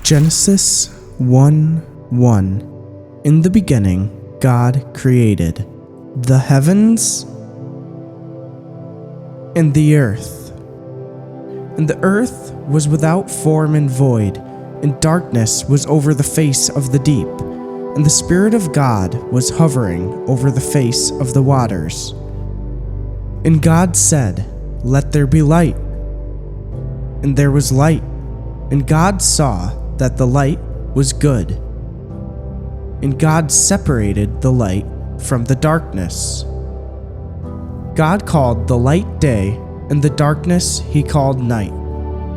Genesis 1:1. In the beginning, God created the heavens and the earth. And the earth was without form and void, and darkness was over the face of the deep, and the Spirit of God was hovering over the face of the waters. And God said, "Let there be light." And there was light. And God saw that the light was good. And God separated the light from the darkness. God called the light day, and the darkness he called night.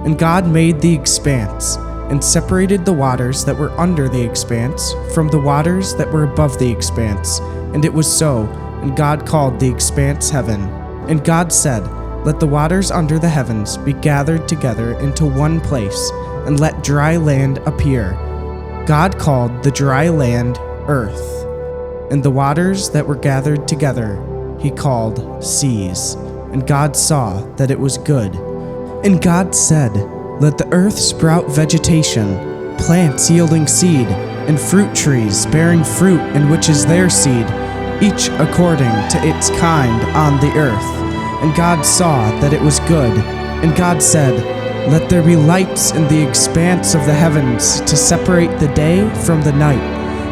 And God made the expanse, and separated the waters that were under the expanse from the waters that were above the expanse. And it was so, and God called the expanse heaven. And God said, "Let the waters under the heavens be gathered together into one place, and let dry land appear." God called the dry land earth, and the waters that were gathered together he called seas. And God saw that it was good. And God said, "Let the earth sprout vegetation, plants yielding seed, and fruit trees bearing fruit in which is their seed, each according to its kind on the earth." And God saw that it was good. And God said, "Let there be lights in the expanse of the heavens to separate the day from the night,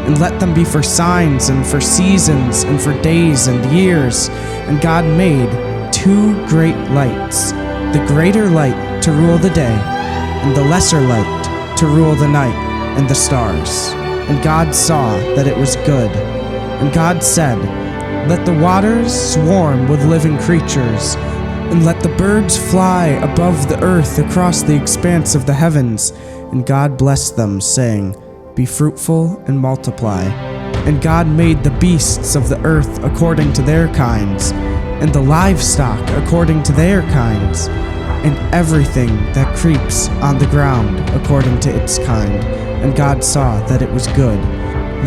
and let them be for signs and for seasons and for days and years." And God made two great lights, the greater light to rule the day, and the lesser light to rule the night, and the stars. And God saw that it was good. And God said, "Let the waters swarm with living creatures, and let the birds fly above the earth across the expanse of the heavens." And God blessed them, saying, "Be fruitful and multiply." And God made the beasts of the earth according to their kinds, and the livestock according to their kinds, and everything that creeps on the ground according to its kind. And God saw that it was good.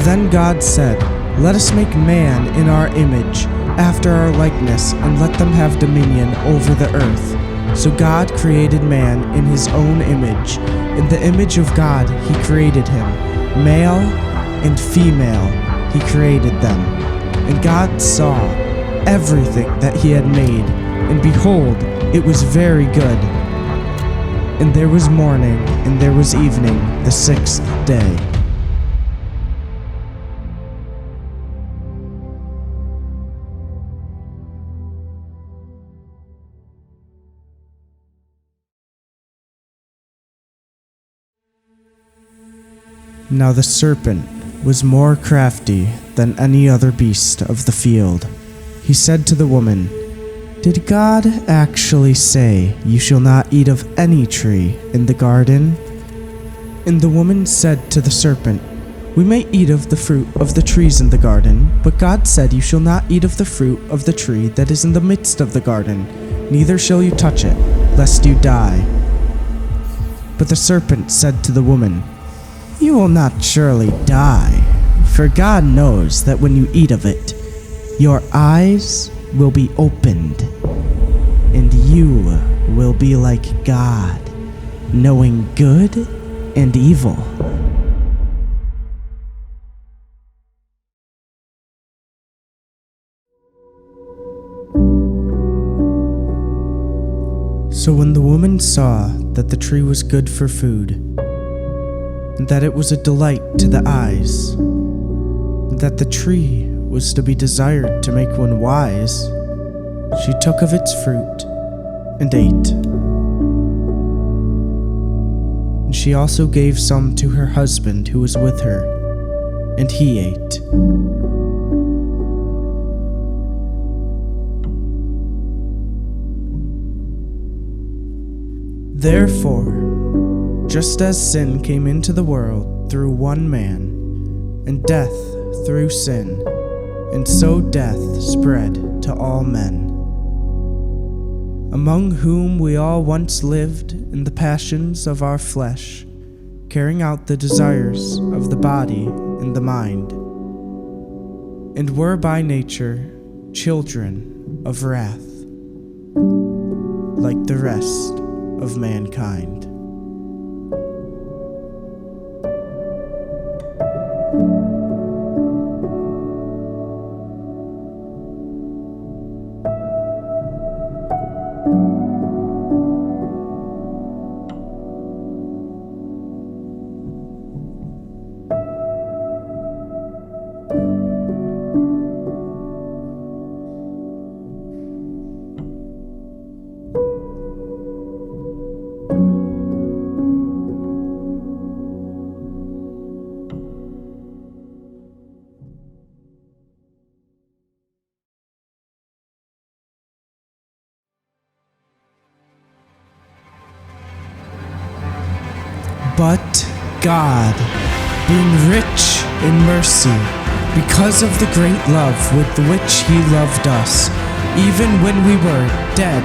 Then God said, "Let us make man in our image, after our likeness, and let them have dominion over the earth." So God created man in his own image. In the image of God he created him. Male and female he created them. And God saw everything that he had made, and behold, it was very good. And there was morning, and there was evening, the sixth day. Now the serpent was more crafty than any other beast of the field. He said to the woman, "Did God actually say, 'You shall not eat of any tree in the garden'?" And the woman said to the serpent, "We may eat of the fruit of the trees in the garden, but God said, 'You shall not eat of the fruit of the tree that is in the midst of the garden, neither shall you touch it, lest you die.' But the serpent said to the woman, 'You will not surely die, for God knows that when you eat of it, your eyes will be opened, and you will be like God, knowing good and evil.'" So when the woman saw that the tree was good for food, and that it was a delight to the eyes, and that the tree was to be desired to make one wise, she took of its fruit and ate. And she also gave some to her husband who was with her, and he ate. Therefore, just as sin came into the world through one man, and death through sin, and so death spread to all men, among whom we all once lived in the passions of our flesh, carrying out the desires of the body and the mind, and were by nature children of wrath, like the rest of mankind. But God, being rich in mercy, because of the great love with which he loved us, even when we were dead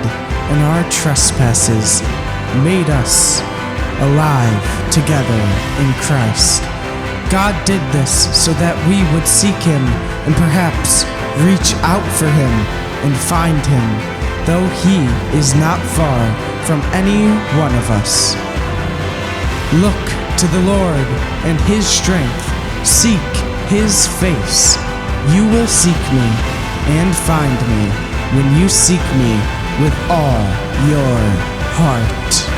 in our trespasses, made us alive together in Christ. God did this so that we would seek him and perhaps reach out for him and find him, though he is not far from any one of us. Look to the Lord and his strength. Seek his face. You will seek me and find me when you seek me with all your heart.